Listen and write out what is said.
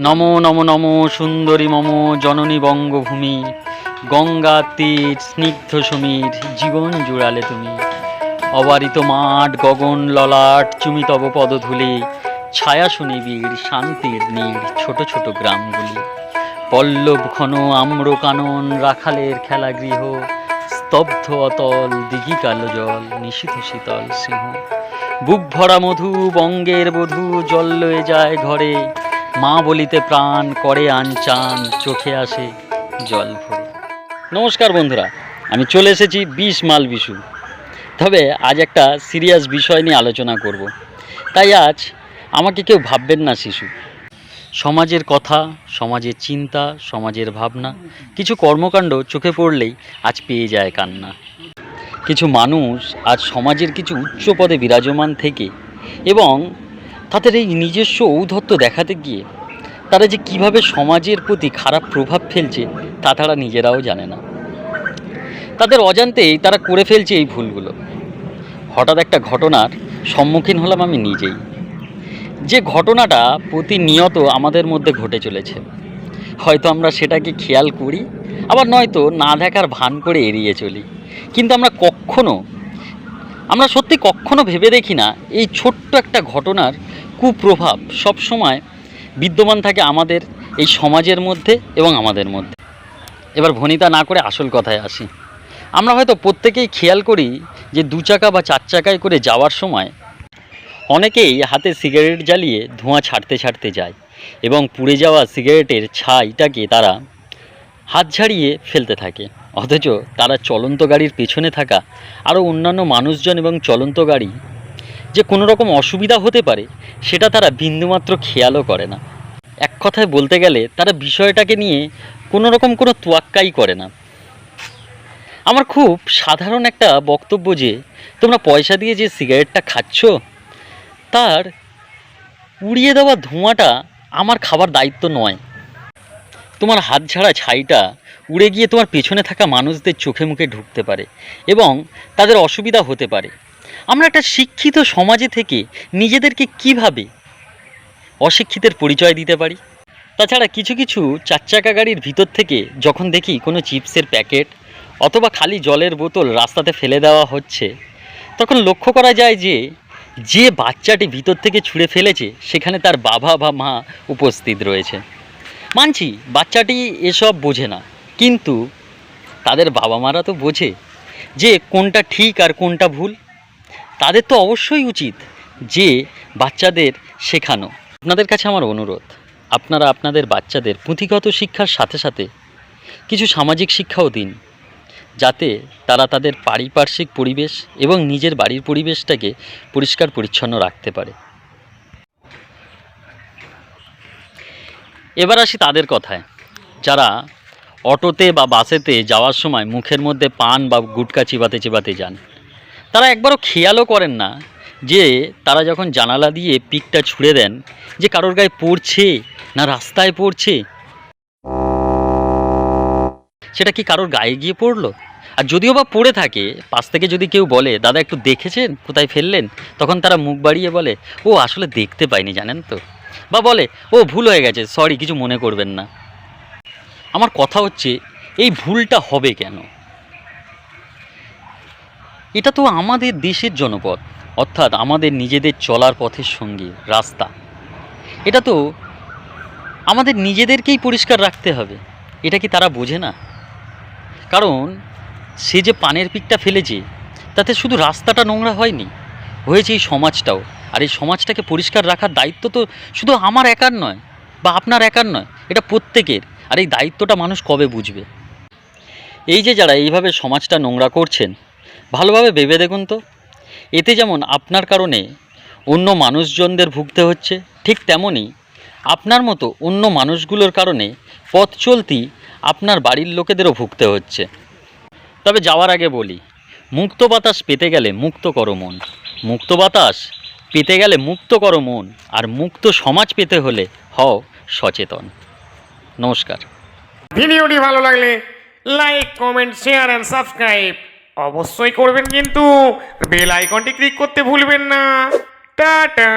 নমো নমো নমো সুন্দরী মম জননী বঙ্গভূমি, গঙ্গা তীর স্নিগ্ধ সমীর, জীবন জুড়ালে তুমি। অবারিত মাঠ গগন ললাট, চুমি তব পদধূলি, ছায়া সুনিবিড় শান্তির নীড়, ছোট ছোট গ্রামগুলি। পল্লব ঘন আম্র কানন, রাখালের খেলাগৃহ, স্তব্ধ অতল দিঘি কালো জল, নিশীথ শীতল সিংহ। বুক ভরা মধু বঙ্গের বধূ, জল লয়ে যায় ঘরে, মা বলিতে প্রাণ করে আনচান, চোখে আসে জল ভরে। নমস্কার বন্ধুরা, আমি চলে এসেছি 20 মাইল বিশু। তবে আজ একটা সিরিয়াস বিষয় নিয়ে আলোচনা করব। তাই আজ আমাকে কেউ ভাববেন না শিশু। সমাজের কথা, সমাজের চিন্তা, সমাজের ভাবনা, কিছু কর্মকাণ্ড চোখে পড়লেই আজ পেয়ে যায় কান্না। কিছু মানুষ আজ সমাজের কিছু উচ্চ পদে বিরাজমান থেকে এবং তাদের এই নিজস্ব ঔদ্ধত্য দেখাতে গিয়ে তারা যে কিভাবে সমাজের প্রতি খারাপ প্রভাব ফেলছে তা তারা নিজেরাও জানে না। তাদের অজান্তেই তারা করে ফেলছে এই ভুলগুলো। হঠাৎ একটা ঘটনার সম্মুখীন হলাম আমি নিজেই, যে ঘটনাটা প্রতিনিয়ত আমাদের মধ্যে ঘটে চলেছে। হয়তো আমরা সেটাকে খেয়াল করি, আবার নয়তো না দেখার ভান করে এড়িয়ে চলি। কিন্তু আমরা সত্যি কখনো ভেবে দেখি না এই ছোট্ট একটা ঘটনার কুপ্রভাব সবসময় বিদ্যমান থাকে আমাদের এই সমাজের মধ্যে এবং আমাদের মধ্যে। এবার ভনিতা না করে আসল কথায় আসি। আমরা হয়তো প্রত্যেকেই খেয়াল করি যে 2 চাকা বা 4 চাকায় করে যাওয়ার সময় অনেকেই হাতে সিগারেট জ্বালিয়ে ধোঁয়া ছাড়তে ছাড়তে যায় এবং পুড়ে যাওয়া সিগারেটের ছাইটাকে তারা হাত ঝাড়িয়ে ফেলতে থাকে। অথচ তারা চলন্ত গাড়ির পেছনে থাকা আরও অন্যান্য মানুষজন এবং চলন্ত গাড়ি যে কোনো রকম অসুবিধা হতে পারে সেটা তারা বিন্দুমাত্র খেয়ালও করে না। এক কথায় বলতে গেলে তারা বিষয়টাকে নিয়ে কোনো রকম কোনো তোয়াক্কাই করে না। আমার খুব সাধারণ একটা বক্তব্য যে তোমরা পয়সা দিয়ে যে সিগারেটটা খাচ্ছ তার উড়িয়ে দেওয়া ধোঁয়াটা আমার খাবার দায়িত্ব নয়। তোমার হাত ঝাড়া ছাইটা উড়ে গিয়ে তোমার পেছনে থাকা মানুষদের চোখে মুখে ঢুকতে পারে এবং তাদের অসুবিধা হতে পারে। আমরা একটা শিক্ষিত সমাজে থেকে নিজেদেরকে কিভাবে অশিক্ষিতের পরিচয় দিতে পারি? তাছাড়া কিছু কিছু 4 চাকা গাড়ির ভিতর থেকে যখন দেখি কোনো চিপসের প্যাকেট অথবা খালি জলের বোতল রাস্তাতে ফেলে দেওয়া হচ্ছে, তখন লক্ষ্য করা যায় যে বাচ্চাটি ভিতর থেকে ছুঁড়ে ফেলেছে সেখানে তার বাবা বা মা উপস্থিত রয়েছে। মানছি বাচ্চাটি এসব বোঝে না, কিন্তু তাদের বাবা মারা তো বোঝে যে কোনটা ঠিক আর কোনটা ভুল। তাদের তো অবশ্যই উচিত যে বাচ্চাদের শেখানো। আপনাদের কাছে আমার অনুরোধ, আপনারা আপনাদের বাচ্চাদের পুঁথিগত শিক্ষার সাথে সাথে কিছু সামাজিক শিক্ষাও দিন, যাতে তারা তাদের পারিপার্শ্বিক পরিবেশ এবং নিজের বাড়ির পরিবেশটাকে পরিষ্কার পরিচ্ছন্ন রাখতে পারে। এবার আসি তাদের কথায়, যারা অটোতে বা বাসেতে যাওয়ার সময় মুখের মধ্যে পান বা গুটকা চিবাতে চিবাতে যান। তারা একবারও খেয়ালও করেন না যে তারা যখন জানালা দিয়ে পিকটা ছুঁড়ে দেন যে কারোর গায়ে পড়ছে না রাস্তায় পড়ছে, সেটা কি কারোর গায়ে গিয়ে পড়লো? আর যদিও বা পড়ে থাকে, পাশ থেকে যদি কেউ বলে দাদা একটু দেখেছেন কোথায় ফেললেন, তখন তারা মুখ বাড়িয়ে বলে ও আসলে দেখতে পাইনি জানেন তো, বা বলে ও ভুল হয়ে গেছে, সরি কিছু মনে করবেন না। আমার কথা হচ্ছে এই ভুলটা হবে কেন? এটা তো আমাদের দেশের জনপদ, অর্থাৎ আমাদের নিজেদের চলার পথের সঙ্গে রাস্তা। এটা তো আমাদের নিজেদেরকেই পরিষ্কার রাখতে হবে। এটা কি তারা বোঝে না? কারণ সে যে পানের পিকটা ফেলেছে তাতে শুধু রাস্তাটা নোংরা হয়নি, হয়েছে এই সমাজটাও। আর এই সমাজটাকে পরিষ্কার রাখার দায়িত্ব তো শুধু আমার একার নয় বা আপনার একার নয়, এটা প্রত্যেকের। আর এই দায়িত্বটা মানুষ কবে বুঝবে? এই যে যারা এইভাবে সমাজটা নোংরা করছেন, ভালোভাবে ভেবে দেখুন তো, এতে যেমন আপনার কারণে অন্য মানুষজনদের ভুগতে হচ্ছে, ঠিক তেমনই আপনার মতো অন্য মানুষগুলোর কারণে পথ চলতি আপনার বাড়ির লোকেদেরও ভুগতে হচ্ছে। তবে যাওয়ার আগে বলি, মুক্ত বাতাস পেতে গেলে মুক্ত করো মন, মুক্ত বাতাস পেতে গেলে মুক্ত করো মন, আর মুক্ত সমাজ পেতে হলে হও সচেতন। নমস্কার। ভিডিওটি ভালো লাগলে like comment share and subscribe অবশ্যই করবেন, কিন্তু বেল আইকনটি ক্লিক করতে ভুলবেন না। টাটা।